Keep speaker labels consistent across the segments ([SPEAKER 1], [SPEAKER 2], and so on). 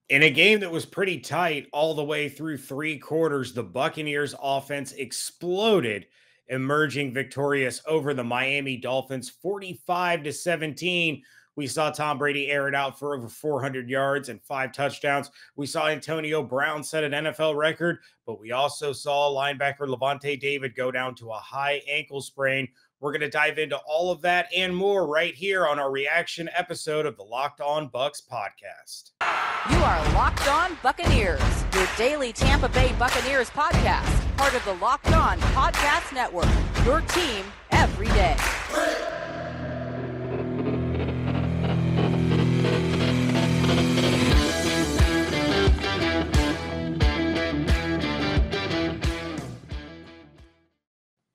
[SPEAKER 1] In a game that was pretty tight all the way through three quarters, the Buccaneers offense exploded, emerging victorious over the Miami Dolphins 45-17. We saw Tom Brady air it out for over 400 yards and 5 touchdowns. We saw Antonio Brown set an NFL record, but we also saw linebacker Levante David go down to a high ankle sprain. We're going to dive into all of that and more right here on our reaction episode of the Locked On Bucs podcast.
[SPEAKER 2] You are Locked On Buccaneers, your daily Tampa Bay Buccaneers podcast, part of the Locked On Podcast Network, your team every day.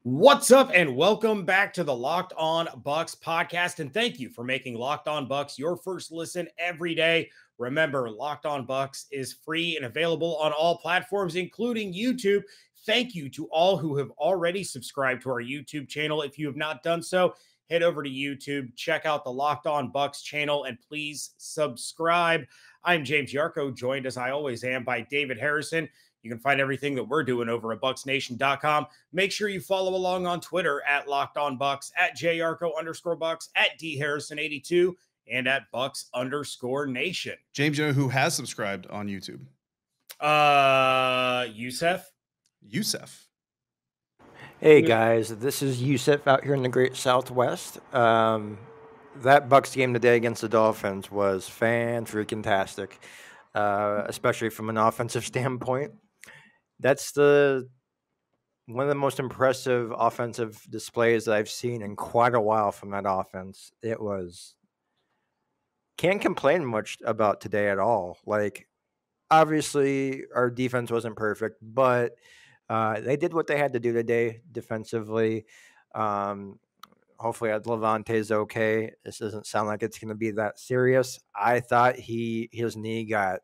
[SPEAKER 1] What's up and welcome back to the Locked On Bucs podcast, and thank you for making Locked On Bucs your first listen every day. Remember, Locked On Bucs is free and available on all platforms, including YouTube. Thank you to all who have already subscribed to our YouTube channel. If you have not done so, head over to YouTube, check out the Locked On Bucs channel, and please subscribe. I'm James Yarko, joined as I always am by David Harrison. You can find everything that we're doing over at BucsNation.com. Make sure you follow along on Twitter at LockedOnBucs, at JYarko_Bucs, at DHarrison82, and at Bucs_Nation.
[SPEAKER 3] James, you know who has subscribed on YouTube? Yusef.
[SPEAKER 4] Hey guys, this is Yusef out here in the Great Southwest. That Bucs game today against the Dolphins was fan-freaking-tastic, especially from an offensive standpoint. That's one of the most impressive offensive displays that I've seen in quite a while from that offense. Can't complain much about today at all. Like, obviously, our defense wasn't perfect, but they did what they had to do today defensively. Hopefully, Levante's okay. This doesn't sound like it's going to be that serious. I thought his knee got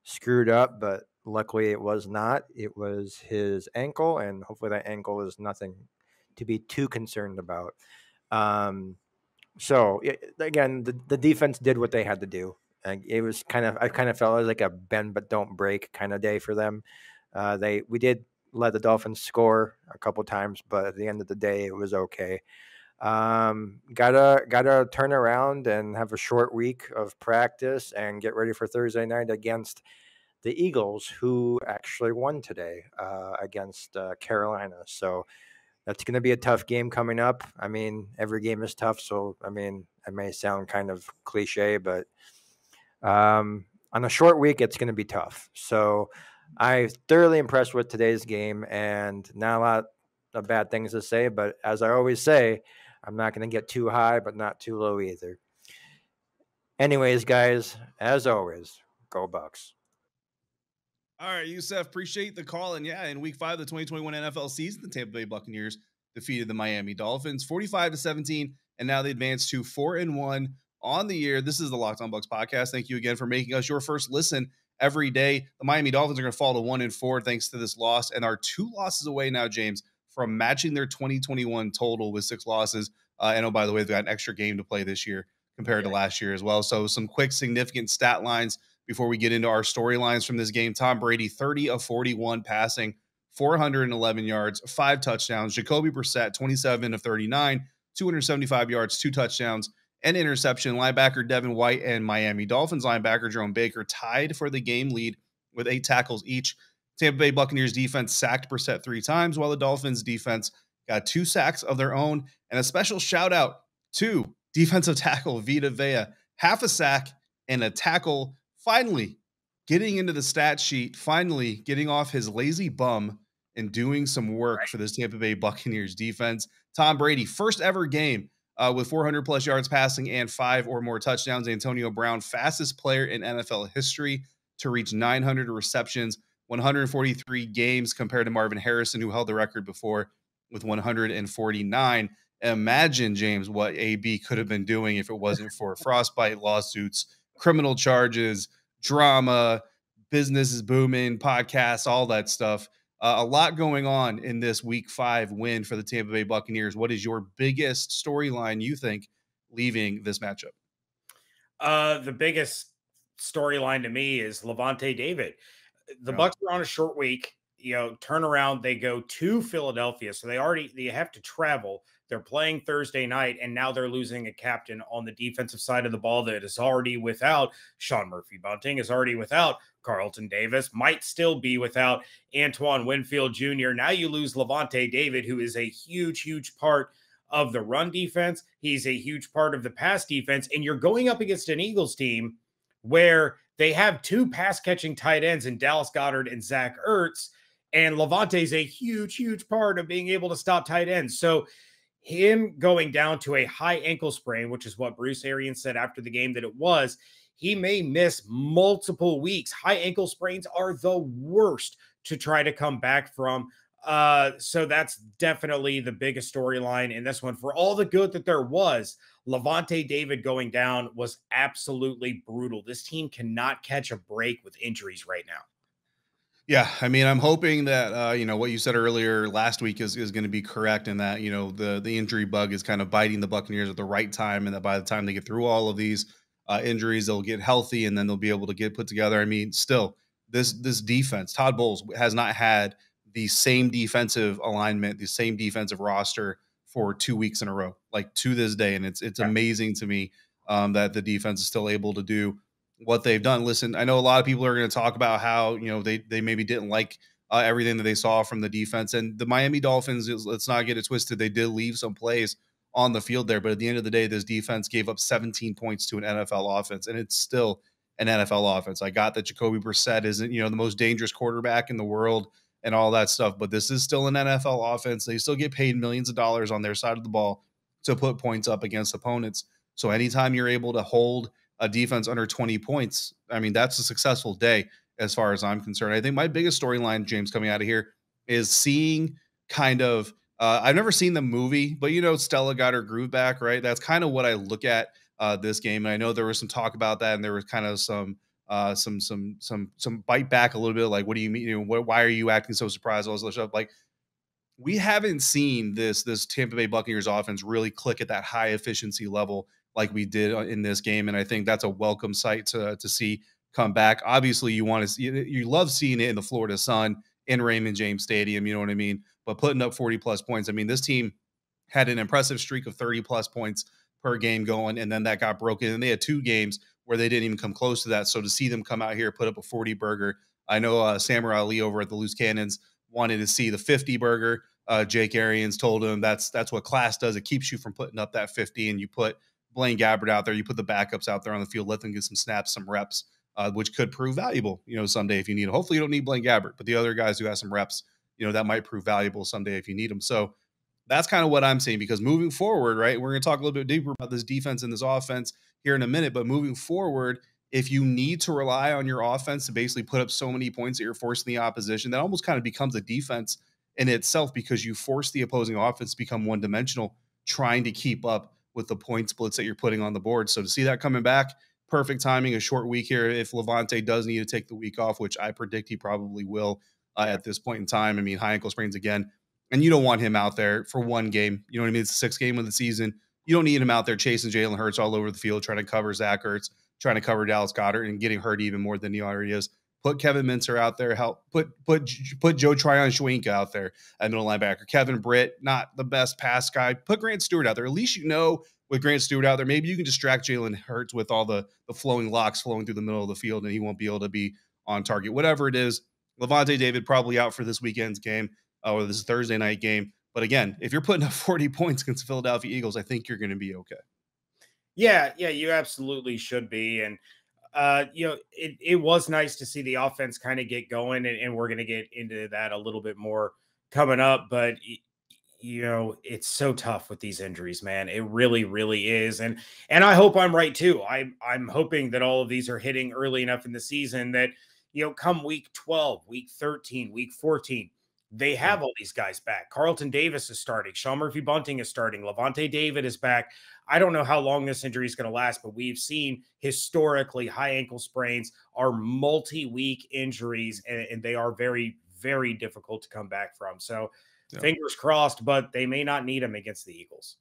[SPEAKER 4] screwed up, but luckily it was not. It was his ankle, and hopefully that ankle is nothing to be too concerned about. Again, the defense did what they had to do. It was I kind of felt it was like a bend but don't break kind of day for them. We did let the Dolphins score a couple times, but at the end of the day, it was okay. Gotta turn around and have a short week of practice and get ready for Thursday night against the Eagles, who actually won today against Carolina. So that's going to be a tough game coming up. I mean, every game is tough. So, I mean, it may sound kind of cliche, but on a short week, it's going to be tough. So I'm thoroughly impressed with today's game, and not a lot of bad things to say. But as I always say, I'm not going to get too high, but not too low either. Anyways, guys, as always, go Bucs.
[SPEAKER 3] All right, Yusef, appreciate the call. And yeah, in week 5 of the 2021 NFL season, the Tampa Bay Buccaneers defeated the Miami Dolphins 45-17, and now they advance to 4-1 on the year. This is the Locked On Bucs podcast. Thank you again for making us your first listen every day. The Miami Dolphins are going to fall to 1-4 thanks to this loss, and are 2 losses away now, James, from matching their 2021 total with 6 losses. And oh, by the way, they've got an extra game to play this year compared to last year as well. So some quick, significant stat lines before we get into our storylines from this game. Tom Brady, 30 of 41 passing, 411 yards, 5 touchdowns. Jacoby Brissett, 27 of 39, 275 yards, 2 touchdowns, and interception. Linebacker Devin White and Miami Dolphins linebacker Jerome Baker tied for the game lead with 8 tackles each. Tampa Bay Buccaneers defense sacked Brissett 3 times, while the Dolphins defense got 2 sacks of their own. And a special shout out to defensive tackle Vita Vea, half a sack and a tackle. Finally getting into the stat sheet, finally getting off his lazy bum and doing some work for this Tampa Bay Buccaneers defense. Tom Brady, first ever game with 400-plus yards passing and 5 or more touchdowns. Antonio Brown, fastest player in NFL history to reach 900 receptions, 143 games, compared to Marvin Harrison, who held the record before with 149. Imagine, James, what AB could have been doing if it wasn't for frostbite lawsuits, criminal charges, drama, business is booming, podcasts, all that stuff. A lot going on in this week 5 win for the Tampa Bay Buccaneers. What is your biggest storyline, you think, leaving this matchup?
[SPEAKER 1] The biggest storyline to me is Levante David. The
[SPEAKER 3] Yeah.
[SPEAKER 1] Bucs are on a short week, turn around, they go to Philadelphia. So they have to travel. They're playing Thursday night, and now they're losing a captain on the defensive side of the ball that is already without Sean Murphy-Bunting, is already without Carlton Davis, might still be without Antoine Winfield Jr. Now you lose Levante David, who is a huge, huge part of the run defense. He's a huge part of the pass defense, and you're going up against an Eagles team where they have two pass-catching tight ends in Dallas Goedert and Zach Ertz, and Levante's a huge, huge part of being able to stop tight ends. So him going down to a high ankle sprain, which is what Bruce Arians said after the game that it was, he may miss multiple weeks. High ankle sprains are the worst to try to come back from. So that's definitely the biggest storyline in this one. For all the good that there was, Levante David going down was absolutely brutal. This team cannot catch a break with injuries right now.
[SPEAKER 3] Yeah, I mean, I'm hoping that what you said earlier last week is going to be correct, and that the injury bug is kind of biting the Buccaneers at the right time, and that by the time they get through all of these injuries, they'll get healthy, and then they'll be able to get put together. I mean, still, this defense, Todd Bowles has not had the same defensive alignment, the same defensive roster for 2 weeks in a row, like to this day, and it's amazing to me that the defense is still able to do what they've done. Listen, I know a lot of people are going to talk about how, they maybe didn't like everything that they saw from the defense, and the Miami Dolphins, let's not get it twisted, they did leave some plays on the field there, but at the end of the day, this defense gave up 17 points to an NFL offense, and it's still an NFL offense. I got that Jacoby Brissett isn't, the most dangerous quarterback in the world and all that stuff, but this is still an NFL offense. They still get paid millions of dollars on their side of the ball to put points up against opponents. So anytime you're able to hold a defense under 20 points, I mean, that's a successful day as far as I'm concerned. I think my biggest storyline, James, coming out of here is seeing kind of, I've never seen the movie, but Stella got her groove back, right? That's kind of what I look at this game. And I know there was some talk about that, and there was kind of some bite back a little bit, like, what do you mean? Why are you acting so surprised? All this stuff. Like, we haven't seen this Tampa Bay Buccaneers offense really click at that high efficiency level like we did in this game, and I think that's a welcome sight to see come back. Obviously, you love seeing it in the Florida sun in Raymond James Stadium, you know what I mean? But putting up 40 plus points, I mean, this team had an impressive streak of 30 plus points per game going, and then that got broken, and they had 2 games where they didn't even come close to that. So to see them come out here, put up a 40 burger, I know Samurai Ali over at the Loose Cannons wanted to see the 50 burger. Jake Arians told him that's what class does. It keeps you from putting up that 50, and you put Blaine Gabbert out there, you put the backups out there on the field, let them get some snaps, some reps, which could prove valuable, someday if you need it. Hopefully you don't need Blaine Gabbert, but the other guys who have some reps, that might prove valuable someday if you need them. So that's kind of what I'm saying, because moving forward, right, we're going to talk a little bit deeper about this defense and this offense here in a minute, but moving forward, if you need to rely on your offense to basically put up so many points that you're forcing the opposition, that almost kind of becomes a defense in itself, because you force the opposing offense to become one-dimensional, trying to keep up with the point splits that you're putting on the board. So to see that coming back, perfect timing, a short week here. If Levante does need to take the week off, which I predict he probably will at this point in time. I mean, high ankle sprains again, and you don't want him out there for one game. You know what I mean? It's the 6th game of the season. You don't need him out there chasing Jalen Hurts all over the field, trying to cover Zach Ertz, trying to cover Dallas Goedert, and getting hurt even more than he already is. Put Kevin Minter out there. Help put Joe Tryon-Schwenka out there at middle linebacker. Kevin Britt, not the best pass guy. Put Grant Stewart out there. At least with Grant Stewart out there, maybe you can distract Jalen Hurts with all the flowing locks flowing through the middle of the field, and he won't be able to be on target. Whatever it is, Levante David probably out for this weekend's game or this Thursday night game. But again, if you're putting up 40 points against the Philadelphia Eagles, I think you're going to be okay.
[SPEAKER 1] Yeah, you absolutely should be. And it was nice to see the offense kind of get going, and we're going to get into that a little bit more coming up. But it's so tough with these injuries, man. It really, really is. And I hope I'm right too. I'm hoping that all of these are hitting early enough in the season that, come week 12, week 13, week 14, they have all these guys back. Carlton Davis is starting. Sean Murphy-Bunting is starting. Levante David is back. I don't know how long this injury is going to last, but we've seen historically high ankle sprains are multi-week injuries, and they are very, very difficult to come back from. So fingers crossed, but they may not need them against the Eagles.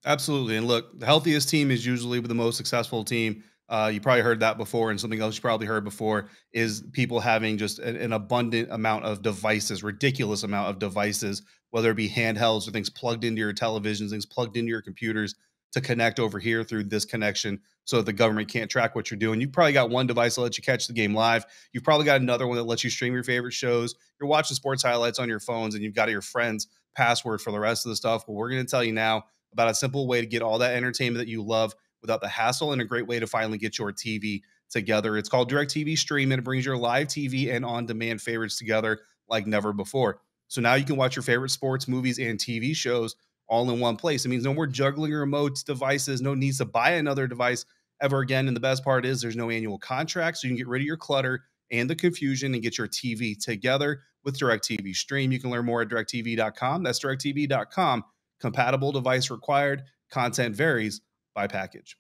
[SPEAKER 3] Absolutely. And look, the healthiest team is usually the most successful team. You probably heard that before, and something else you probably heard before is people having just an abundant amount of devices, ridiculous amount of devices, whether it be handhelds or things plugged into your televisions, things plugged into your computers to connect over here through this connection so that the government can't track what you're doing. You've probably got one device that lets you catch the game live. You've probably got another one that lets you stream your favorite shows. You're watching sports highlights on your phones, and you've got your friend's password for the rest of the stuff. Well, we're going to tell you now about a simple way to get all that entertainment that you love without the hassle, and a great way to finally get your TV together. It's called DirecTV Stream, and it brings your live TV and on-demand favorites together like never before. So now you can watch your favorite sports, movies, and TV shows all in one place. It means no more juggling remotes, devices, no needs to buy another device ever again. And the best part is there's no annual contract, so you can get rid of your clutter and the confusion and get your TV together with DirecTV Stream. You can learn more at directtv.com. That's directtv.com. Compatible device required. Content varies by package.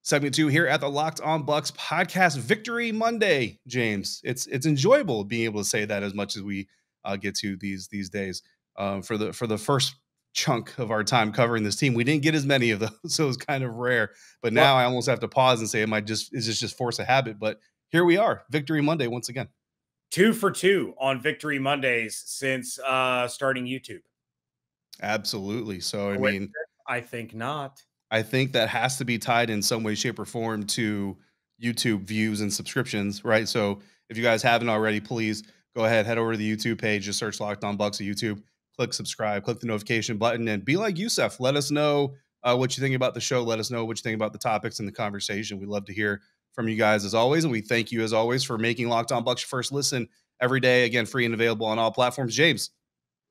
[SPEAKER 3] Segment 2 here at the Locked On Bucs podcast. Victory Monday, James. It's enjoyable being able to say that as much as we get to these days. For the first chunk of our time covering this team, we didn't get as many of those, so it was kind of rare. But now I almost have to pause and say, is this just force a habit? But here we are, Victory Monday once again.
[SPEAKER 1] 2 for 2 on Victory Mondays since starting YouTube.
[SPEAKER 3] Absolutely. So
[SPEAKER 1] I think not.
[SPEAKER 3] I think that has to be tied in some way, shape, or form to YouTube views and subscriptions, right? So if you guys haven't already, please go ahead, head over to the YouTube page, just search Locked On Bucs at YouTube, click subscribe, click the notification button, and be like Yusef. Let us know what you think about the show. Let us know what you think about the topics and the conversation. We love to hear from you guys as always, and we thank you as always for making Locked On Bucs your first listen every day. Again, free and available on all platforms. James,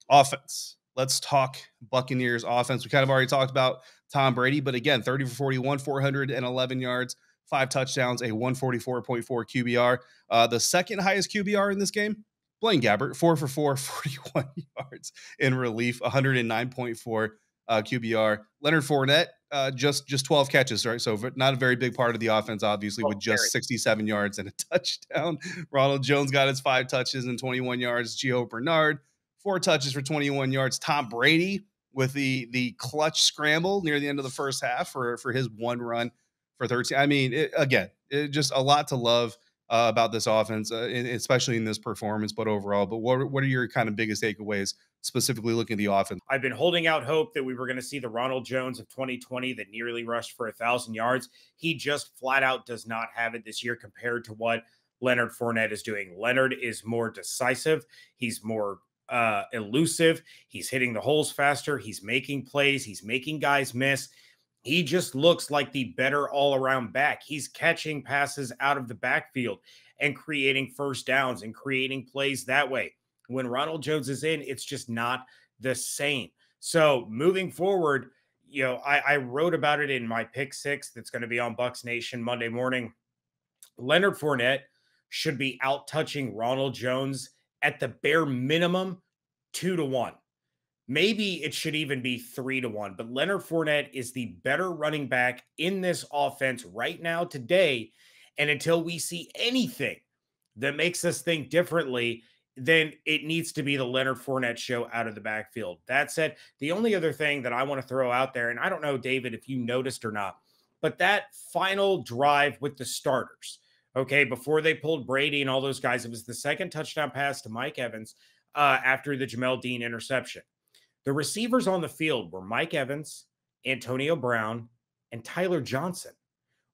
[SPEAKER 3] offense. Let's talk Buccaneers offense. We kind of already talked about Tom Brady, but again, 30 for 41, 411 yards, 5 touchdowns, a 144.4 QBR. The second highest QBR in this game, Blaine Gabbert, 4 for 4, 41 yards in relief, 109.4 QBR. Leonard Fournette, just 12 catches, right? So not a very big part of the offense, obviously, with just 67 yards and a touchdown. Ronald Jones got his 5 touches and 21 yards. Gio Bernard, 4 touches for 21 yards. Tom Brady with the clutch scramble near the end of the first half for his one run for 13. I mean, it just a lot to love about this offense, especially in this performance, but overall. But what are your kind of biggest takeaways, specifically looking at the offense?
[SPEAKER 1] I've been holding out hope that we were going to see the Ronald Jones of 2020 that nearly rushed for 1,000 yards. He just flat out does not have it this year compared to what Leonard Fournette is doing. Leonard is more decisive. He's more elusive. He's hitting the holes faster. He's making plays. He's making guys miss. He just looks like the better all-around back. He's catching passes out of the backfield and creating first downs and creating plays that way. When Ronald Jones is in, it's just not the same. So moving forward, I wrote about it in my pick 6 that's going to be on Bucs Nation Monday morning. Leonard Fournette should be out touching Ronald Jones at the bare minimum 2-1. Maybe it should even be 3-1, but Leonard Fournette is the better running back in this offense right now today. And until we see anything that makes us think differently, then it needs to be the Leonard Fournette show out of the backfield. That said, the only other thing that I want to throw out there, and I don't know, David, if you noticed or not, but that final drive with the starters, okay, before they pulled Brady and all those guys, it was the second touchdown pass to Mike Evans after the Jamel Dean interception. The receivers on the field were Mike Evans, Antonio Brown, and Tyler Johnson.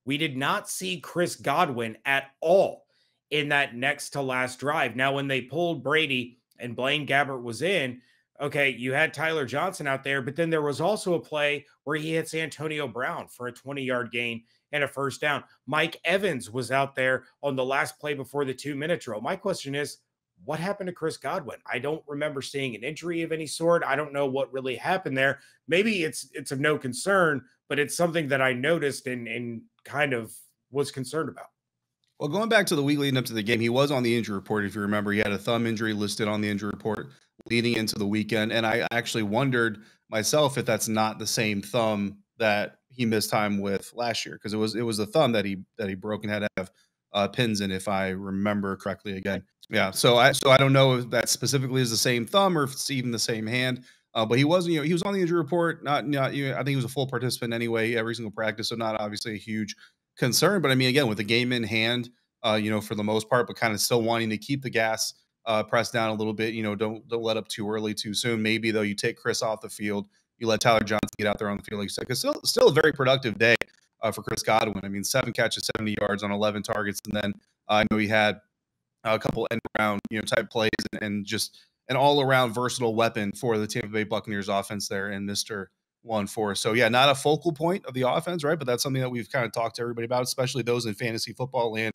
[SPEAKER 1] We did not see Chris Godwin at all in that next to last drive. Now, when they pulled Brady and Blaine Gabbert was in, okay, you had Tyler Johnson out there, but then there was also a play where he hits Antonio Brown for a 20-yard gain and a first down. Mike Evans was out there on the last play before the 2-minute drill. My question is, what happened to Chris Godwin? I don't remember seeing an injury of any sort. I don't know what really happened there. Maybe it's of no concern, but it's something that I noticed and kind of was concerned about.
[SPEAKER 3] Well, going back to the week leading up to the game, he was on the injury report. If you remember, he had a thumb injury listed on the injury report leading into the weekend. And I actually wondered myself if that's not the same thumb that he missed time with last year, because it was the thumb that he broke and had to have pins in, if I remember correctly again. Yeah. So I don't know if that specifically is the same thumb or if it's even the same hand. But he wasn't, he was on the injury report. I think he was a full participant anyway, every single practice. So not obviously a huge concern. But I mean, again, with the game in hand, for the most part, but kind of still wanting to keep the gas pressed down a little bit. Don't let up too early, too soon. Maybe though, you take Chris off the field, you let Tyler Johnson get out there on the field. Like you said, because still a very productive day for Chris Godwin. I mean, 7 catches, 70 yards on 11 targets, and then I know he had a couple end around type plays and just an all around versatile weapon for the Tampa Bay Buccaneers offense there, and Mr. 1-4. So yeah, not a focal point of the offense, right? But that's something that we've kind of talked to everybody about, especially those in fantasy football land.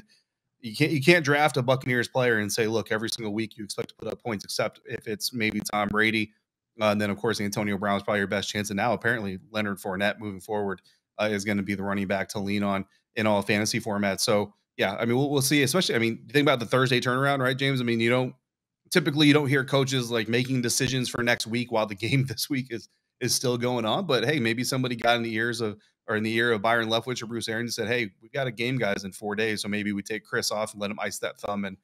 [SPEAKER 3] You can't draft a Buccaneers player and say, look, every single week you expect to put up points, except if it's maybe Tom Brady. And then, of course, Antonio Brown is probably your best chance. And now, apparently, Leonard Fournette moving forward is going to be the running back to lean on in all fantasy formats. So, yeah, I mean, we'll see. Especially, I mean, think about the Thursday turnaround, right, James? I mean, you don't hear coaches like making decisions for next week while the game this week is still going on. But hey, maybe somebody got in the ear of Byron Leftwich or Bruce Arians and said, hey, we've got a game, guys, in 4 days. So maybe we take Chris off and let him ice that thumb and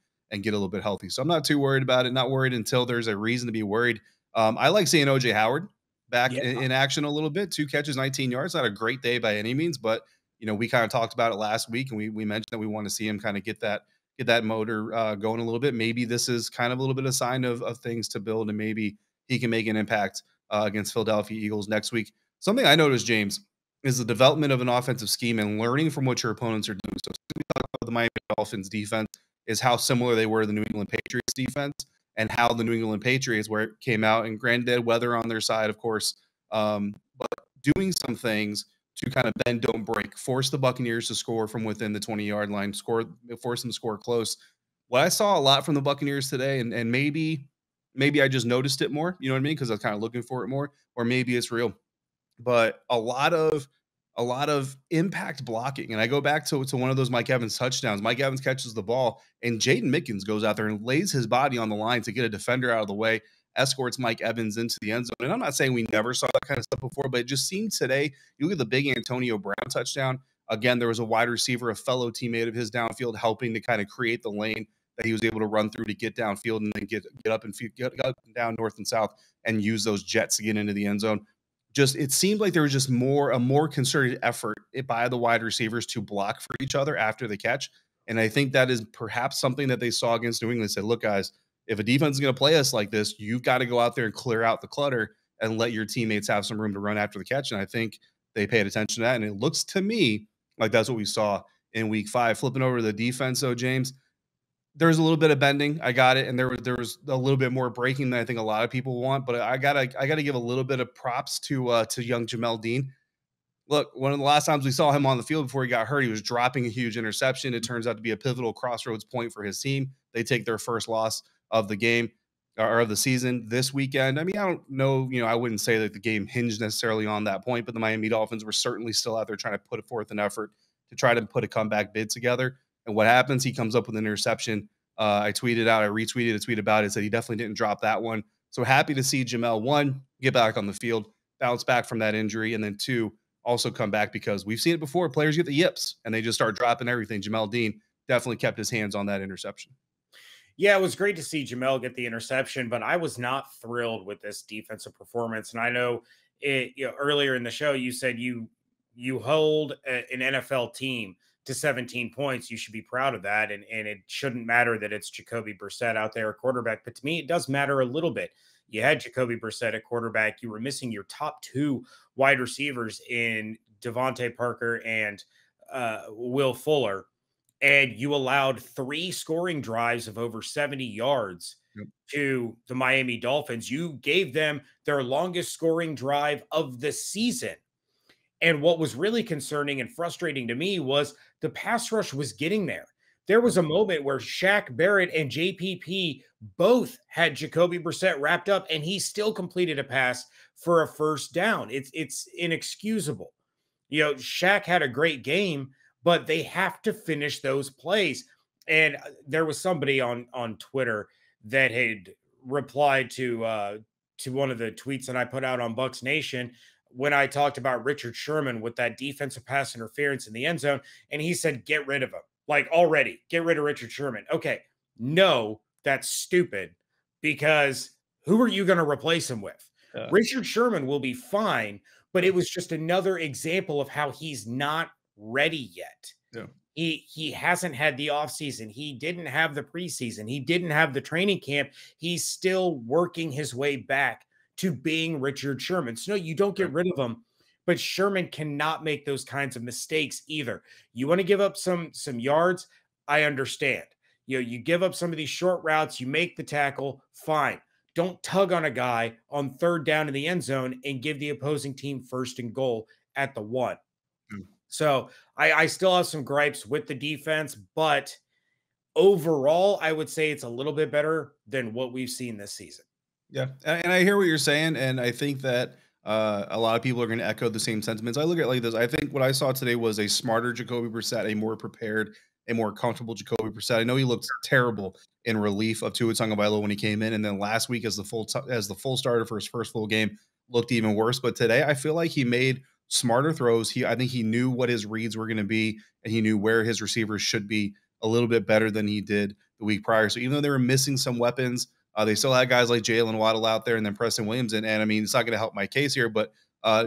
[SPEAKER 3] get a little bit healthy. So I'm not too worried about it. Not worried until there's a reason to be worried. I like seeing OJ Howard back in action a little bit. 2 catches, 19 yards. Not a great day by any means, but we kind of talked about it last week, and we mentioned that we want to see him kind of get that motor going a little bit. Maybe this is kind of a little bit of sign of things to build, and maybe he can make an impact against Philadelphia Eagles next week. Something I noticed, James, is the development of an offensive scheme and learning from what your opponents are doing. So we talk about the Miami Dolphins defense is how similar they were to the New England Patriots defense, and how the New England Patriots, where it came out, and granted, weather on their side, of course, but doing some things to kind of bend, don't break, force the Buccaneers to score from within the 20-yard line, force them to score close. What I saw a lot from the Buccaneers today, and maybe I just noticed it more, you know what I mean? Because I was kind of looking for it more, or maybe it's real, but a lot of impact blocking. And I go back to one of those Mike Evans touchdowns. Mike Evans catches the ball, and Jaden Mickens goes out there and lays his body on the line to get a defender out of the way, escorts Mike Evans into the end zone. And I'm not saying we never saw that kind of stuff before, but it just seemed today, you look at the big Antonio Brown touchdown. Again, there was a wide receiver, a fellow teammate of his downfield, helping to kind of create the lane that he was able to run through to get downfield and then get up and down north and south and use those jets to get into the end zone. It seemed like there was just a more concerted effort by the wide receivers to block for each other after the catch. And I think that is perhaps something that they saw against New England. They said, look, guys, if a defense is going to play us like this, you've got to go out there and clear out the clutter and let your teammates have some room to run after the catch. And I think they paid attention to that. And it looks to me like that's what we saw in week 5. Flipping over to the defense, though, James, there's a little bit of bending. I got it. And there was a little bit more breaking than I think a lot of people want. But I gotta give a little bit of props to young Jamel Dean. Look, one of the last times we saw him on the field before he got hurt, he was dropping a huge interception. It turns out to be a pivotal crossroads point for his team. They take their first loss of the game or of the season this weekend. I mean, I don't know, I wouldn't say that the game hinged necessarily on that point, but the Miami Dolphins were certainly still out there trying to put forth an effort to try to put a comeback bid together. And what happens? He comes up with an retweeted a tweet about it, said he definitely didn't drop that one. So happy to see Jamel, 1, get back on the field, bounce back from that injury, and then 2, also come back, because we've seen it before. Players get the yips and they just start dropping everything. Jamel Dean definitely kept his hands on that interception.
[SPEAKER 1] Yeah, it was great to see Jamel get the interception, but I was not thrilled with this defensive performance. And I know earlier in the show, you said you hold an NFL team to 17 points. You should be proud of that. And it shouldn't matter that it's Jacoby Brissett out there at quarterback. But to me, it does matter a little bit. You had Jacoby Brissett at quarterback. You were missing your top 2 wide receivers in Devontae Parker and Will Fuller. And you allowed 3 scoring drives of over 70 yards to the Miami Dolphins. You gave them their longest scoring drive of the season. And what was really concerning and frustrating to me was the pass rush was getting there. There was a moment where Shaq Barrett and JPP both had Jacoby Brissett wrapped up, and he still completed a pass for a first down. It's inexcusable. Shaq had a great game, but they have to finish those plays. And there was somebody on Twitter that had replied to one of the tweets that I put out on Bucs Nation when I talked about Richard Sherman with that defensive pass interference in the end zone. And he said, get rid of him. Like, already, get rid of Richard Sherman. Okay, no, that's stupid, because who are you going to replace him with? Richard Sherman will be fine, but it was just another example of how he's not ready yet.
[SPEAKER 3] Yeah.
[SPEAKER 1] He hasn't had the offseason. He didn't have the preseason. He didn't have the training camp. He's still working his way back to being Richard Sherman. So no, you don't get rid of him, but Sherman cannot make those kinds of mistakes either. You want to give up some yards, I understand. You give up some of these short routes, you make the tackle, fine. Don't tug on a guy on third down in the end zone and give the opposing team first and goal at the 1. So I still have some gripes with the defense, but overall, I would say it's a little bit better than what we've seen this season.
[SPEAKER 3] Yeah, and I hear what you're saying, and I think that a lot of people are going to echo the same sentiments. I look at it like this. I think what I saw today was a smarter Jacoby Brissett, a more prepared, a more comfortable Jacoby Brissett. I know he looked terrible in relief of Tua Tagovailoa when he came in, and then last week as the full starter for his first full game looked even worse. But today, I feel like he made smarter throws. I think he knew what his reads were going to be, and he knew where his receivers should be a little bit better than he did the week prior. So even though they were missing some weapons, they still had guys like Jalen Waddle out there and then Preston Williams. And I mean, it's not going to help my case here, but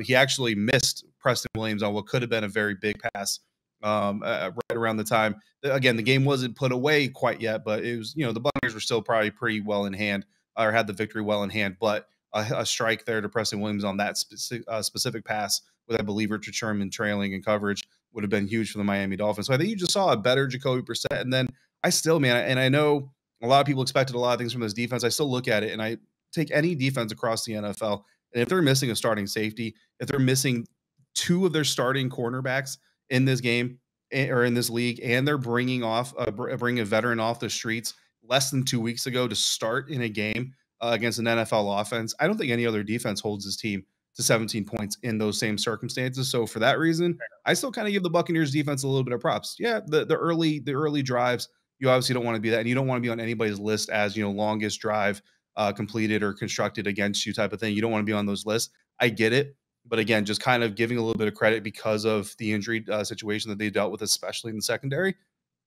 [SPEAKER 3] he actually missed Preston Williams on what could have been a very big pass right around the time. Again, the game wasn't put away quite yet, but it was, the Buccaneers were still probably pretty well in hand or had the victory well in hand. But a strike there to Preston Williams on that specific pass with, I believe, Richard Sherman trailing in coverage would have been huge for the Miami Dolphins. So I think you just saw a better Jacoby Brissett. And then I still, man, and I know a lot of people expected a lot of things from this defense. I still look at it and I take any defense across the NFL. And if they're missing a starting safety, if they're missing 2 of their starting cornerbacks in this game or in this league, and they're bringing a veteran off the streets less than 2 weeks ago to start in a game against an NFL offense, I don't think any other defense holds this team to 17 points in those same circumstances. So for that reason, I still kind of give the Buccaneers defense a little bit of props. Yeah, the early drives, you obviously don't want to be that, and you don't want to be on anybody's list as, longest drive completed or constructed against you type of thing. You don't want to be on those lists. I get it. But again, just kind of giving a little bit of credit because of the injury situation that they dealt with, especially in the secondary.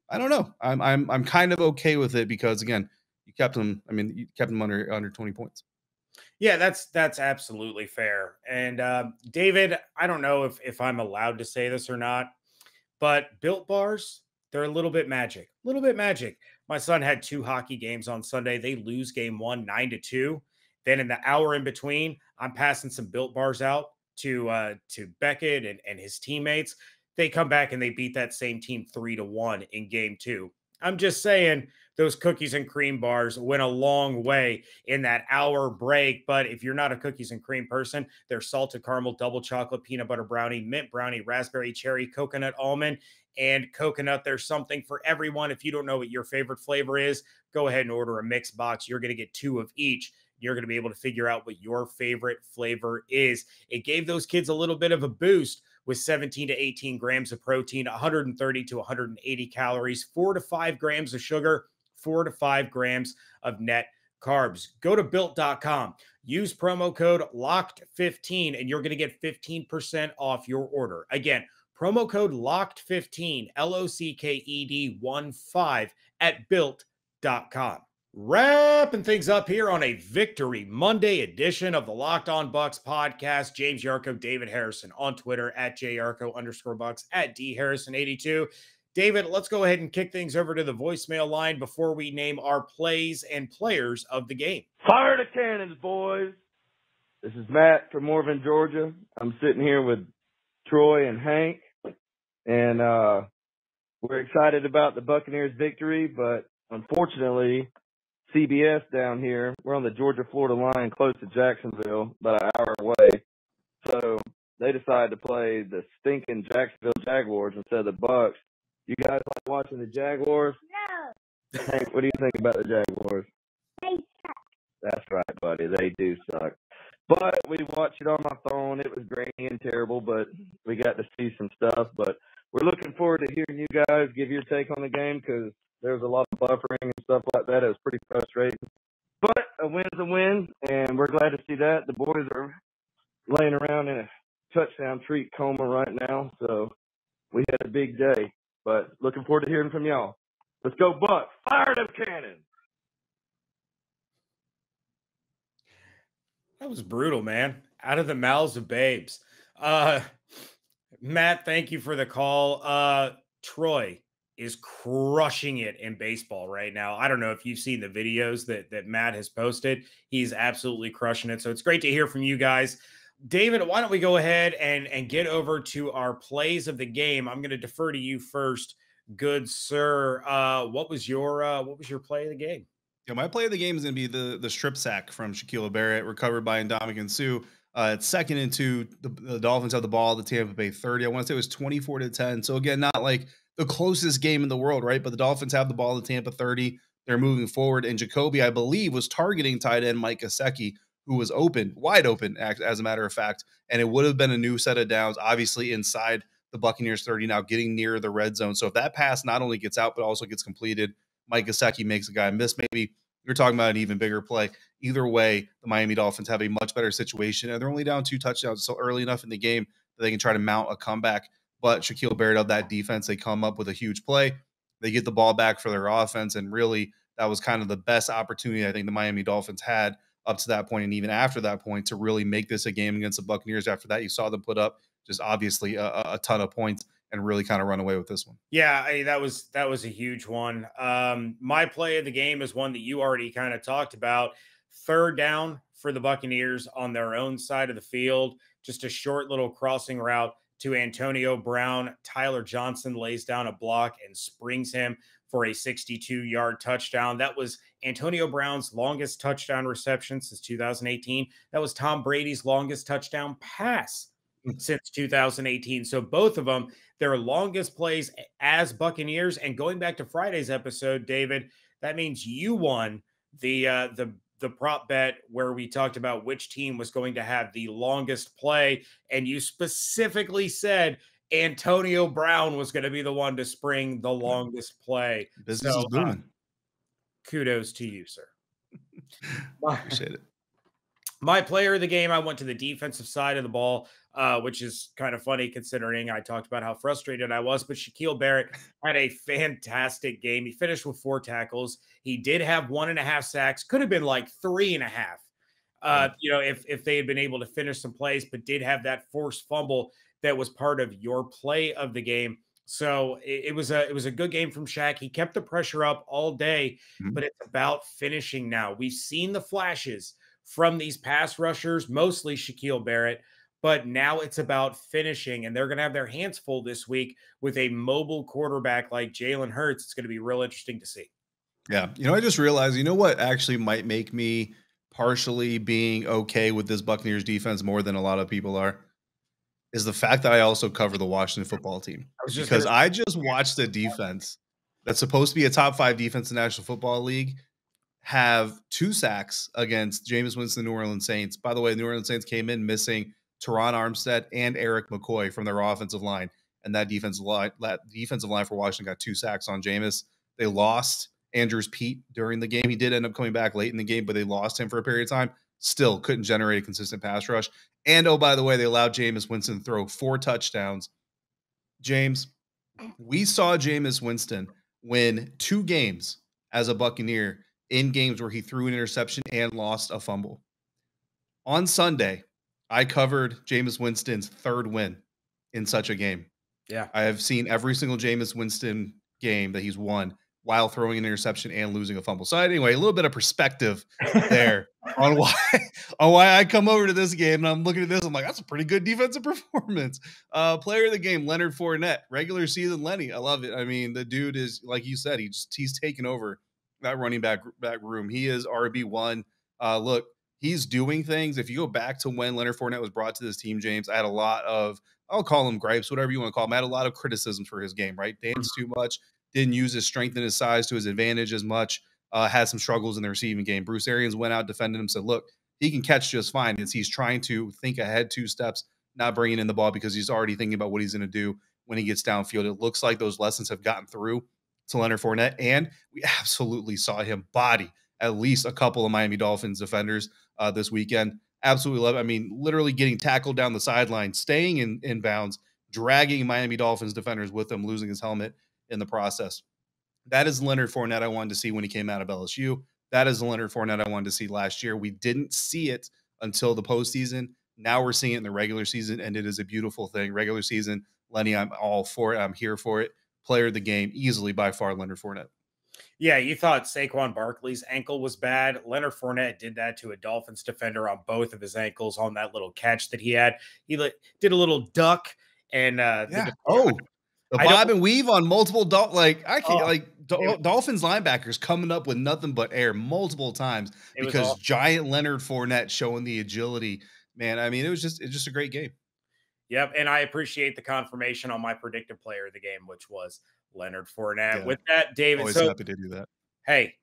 [SPEAKER 3] I don't know. I'm kind of okay with it because, again, you kept them under 20 points.
[SPEAKER 1] Yeah, that's absolutely fair. And David, I don't know if I'm allowed to say this or not, but Built Bars, they're a little bit magic. My son had 2 hockey games on Sunday. They lose game 1, 9-2. Then in the hour in between, I'm passing some Built Bars out to Beckett and his teammates. They come back and they beat that same team 3-1 in game 2. I'm just saying those cookies and cream bars went a long way in that hour break. But if you're not a cookies and cream person, they're salted caramel, double chocolate, peanut butter brownie, mint brownie, raspberry, cherry, coconut, almond, and coconut. There's something for everyone. If you don't know what your favorite flavor is, go ahead and order a mix box. You're going to get 2 of each. You're going to be able to figure out what your favorite flavor is. It gave those kids a little bit of a boost with 17 to 18 grams of protein, 130 to 180 calories, 4 to 5 grams of sugar, 4 to 5 grams of net carbs. Go to built.com, use promo code LOCKED15, and you're going to get 15% off your order. Again, promo code LOCKED15, LOCKED15 at built.com. Wrapping things up here on a Victory Monday edition of the Locked On Bucs podcast. James Yarko, David Harrison on Twitter at JYarko_Bucs at DHarrison82. David, let's go ahead and kick things over to the voicemail line before we name our plays and players of the game.
[SPEAKER 5] Fire the cannons, boys. This is Matt from Morven, Georgia. I'm sitting here with Troy and Hank, and we're excited about the Buccaneers' victory, but unfortunately, CBS down here, we're on the Georgia-Florida line close to Jacksonville, about an hour away. So they decided to play the stinking Jacksonville Jaguars instead of the Bucs. You guys like watching the Jaguars? No. Hank, what do you think about the Jaguars? They suck. That's right, buddy. They do suck. But we watched it on my phone. It was grainy and terrible, but we got to see some stuff. But we're looking forward to hearing you guys give your take on the game because there was a lot of buffering and stuff like that. It was pretty frustrating. But a win's a win, and we're glad to see that. The boys are laying around in a touchdown treat coma right now, so we had a big day. But looking forward to hearing from y'all. Let's go, Bucs. Fire them cannons.
[SPEAKER 1] That was brutal, man. Out of the mouths of babes. Matt, thank you for the call. Troy is crushing it in baseball right now. I don't know if you've seen the videos that Matt has posted. He's absolutely crushing it. So it's great to hear from you guys. David, why don't we go ahead and get over to our plays of the game? I'm going to defer to you first, good sir. What was your play of the game?
[SPEAKER 3] Yeah, my play of the game is going to be the strip sack from Shaquille Barrett, recovered by Ndamukong Suh. It's second and 2. The Dolphins have the ball at the Tampa Bay 30. I want to say it was 24-10. So again, not like the closest game in the world, right? But the Dolphins have the ball at the Tampa 30. They're moving forward, and Jacoby, I believe, was targeting tight end Mike Gesicki, who was open, wide open, as a matter of fact. And it would have been a new set of downs, obviously inside the Buccaneers 30, now getting near the red zone. So if that pass not only gets out, but also gets completed, Mike Gesicki makes a guy miss. Maybe you're talking about an even bigger play. Either way, the Miami Dolphins have a much better situation, and they're only down 2 touchdowns, so early enough in the game that they can try to mount a comeback. But Shaquille Barrett of that defense, they come up with a huge play. They get the ball back for their offense, and really that was kind of the best opportunity I think the Miami Dolphins had up to that point, and even after that point, to really make this a game against the Buccaneers. After that, you saw them put up just obviously a ton of points and really kind of run away with this one.
[SPEAKER 1] Yeah, that was a huge one. My play of the game is one that you already kind of talked about. Third down for the Buccaneers on their own side of the field. Just a short little crossing route to Antonio Brown. Tyler Johnson lays down a block and springs him for a 62-yard touchdown. That was Antonio Brown's longest touchdown reception since 2018. That was Tom Brady's longest touchdown pass since 2018. So both of them, their longest plays as Buccaneers. And going back to Friday's episode, David, that means you won the prop bet where we talked about which team was going to have the longest play, and you specifically said Antonio Brown was going to be the one to spring the longest play.
[SPEAKER 3] Business is booming.
[SPEAKER 1] Kudos to you, sir.
[SPEAKER 3] Appreciate it.
[SPEAKER 1] My player of the game, I went to the defensive side of the ball, which is kind of funny considering I talked about how frustrated I was. But Shaquille Barrett had a fantastic game. He finished with 4 tackles. He did have 1.5 sacks. Could have been like 3.5. If they had been able to finish some plays, but did have that forced fumble that was part of your play of the game. So it was a good game from Shaq. He kept the pressure up all day, but it's about finishing now. We've seen the flashes from these pass rushers, mostly Shaquille Barrett, but now it's about finishing, and they're going to have their hands full this week with a mobile quarterback like Jalen Hurts. It's going to be real interesting to see.
[SPEAKER 3] Yeah. I just realized, what actually might make me partially being okay with this Buccaneers defense more than a lot of people are is the fact that I also cover the Washington football team. I just watched the defense that's supposed to be a top 5 defense in the National Football League have 2 sacks against Jameis Winston, New Orleans Saints. By the way, the New Orleans Saints came in missing Teron Armstead and Eric McCoy from their offensive line, and that defensive line for Washington got 2 sacks on Jameis. They lost Andrews Pete during the game. He did end up coming back late in the game, but they lost him for a period of time. Still couldn't generate a consistent pass rush. And, oh, by the way, they allowed Jameis Winston to throw 4 touchdowns. James, we saw Jameis Winston win 2 games as a Buccaneer in games where he threw an interception and lost a fumble. On Sunday, I covered Jameis Winston's 3rd win in such a game.
[SPEAKER 1] Yeah.
[SPEAKER 3] I have seen every single Jameis Winston game that he's won while throwing an interception and losing a fumble. So anyway, a little bit of perspective there on why I come over to this game and I'm looking at this. I'm like, that's a pretty good defensive performance. Player of the game, Leonard Fournette, regular season Lenny. I love it. I mean, the dude is, like you said, he's taken over that running back room. He is RB1. Look, he's doing things. If you go back to when Leonard Fournette was brought to this team, James, I had a lot of, I'll call them gripes, whatever you want to call them. I had a lot of criticisms for his game, right? Danced too much, didn't use his strength and his size to his advantage as much, had some struggles in the receiving game. Bruce Arians went out, defended him, said, look, he can catch just fine. He's trying to think ahead 2 steps, not bringing in the ball because he's already thinking about what he's going to do when he gets downfield. It looks like those lessons have gotten through to Leonard Fournette, and we absolutely saw him body at least a couple of Miami Dolphins defenders this weekend. Absolutely love it. I mean, literally getting tackled down the sideline, staying in bounds, dragging Miami Dolphins defenders with him, losing his helmet in the process. That is Leonard Fournette I wanted to see when he came out of LSU. That is the Leonard Fournette I wanted to see last year. We didn't see it until the postseason. Now we're seeing it in the regular season, and it is a beautiful thing. Regular season, Lenny, I'm all for it. I'm here for it. player of the game, easily by far, Leonard Fournette.
[SPEAKER 1] Yeah, you thought Saquon Barkley's ankle was bad. Leonard Fournette did that to a Dolphins defender on both of his ankles on that little catch that he had. He did a little duck and
[SPEAKER 3] the bob and weave on multiple Dolphins linebackers coming up with nothing but air multiple times because awesome. Giant Leonard Fournette showing the agility. Man, I mean, it's just a great game.
[SPEAKER 1] Yep, and I appreciate the confirmation on my predicted player of the game, which was Leonard Fournette. Yeah. With that, David,
[SPEAKER 3] always happy to do that.
[SPEAKER 1] Hey,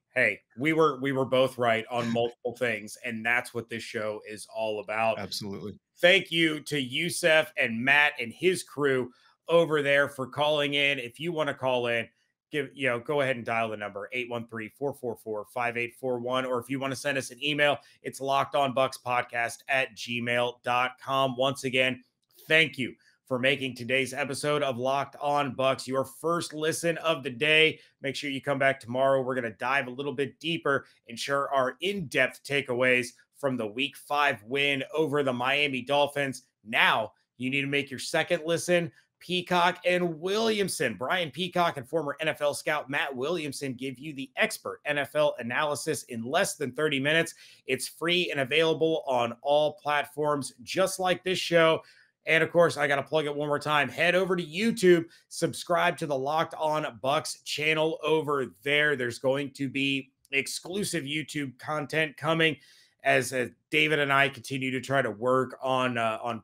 [SPEAKER 1] we were both right on multiple things, and that's what this show is all about.
[SPEAKER 3] Absolutely.
[SPEAKER 1] Thank you to Yusef and Matt and his crew over there for calling in. If you want to call in, go ahead and dial the number 813-444-5841. Or if you want to send us an email, it's lockedonbuckspodcast@gmail.com. Once again, thank you for making today's episode of Locked On Bucs your first listen of the day. Make sure you come back tomorrow. We're going to dive a little bit deeper and share our in-depth takeaways from the Week 5 win over the Miami Dolphins. Now, you need to make your second listen. Peacock and Williamson. Brian Peacock and former NFL scout Matt Williamson give you the expert NFL analysis in less than 30 minutes. It's free and available on all platforms, just like this show. And of course, I got to plug it one more time. Head over to YouTube, subscribe to the Locked On Bucs channel over there. There's going to be exclusive YouTube content coming as David and I continue to try to work on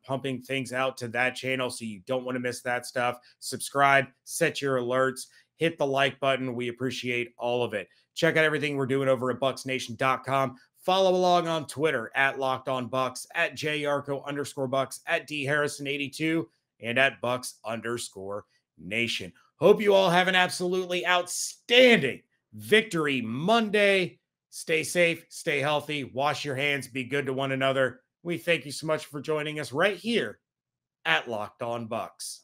[SPEAKER 1] pumping things out to that channel. So you don't want to miss that stuff. Subscribe, set your alerts, hit the like button. We appreciate all of it. Check out everything we're doing over at bucksnation.com. Follow along on Twitter at Locked On Bucs, at @JYarko_Bucs, at DHarrison82, and at Bucs_Nation. Hope you all have an absolutely outstanding Victory Monday. Stay safe, stay healthy, wash your hands, be good to one another. We thank you so much for joining us right here at Locked On Bucs.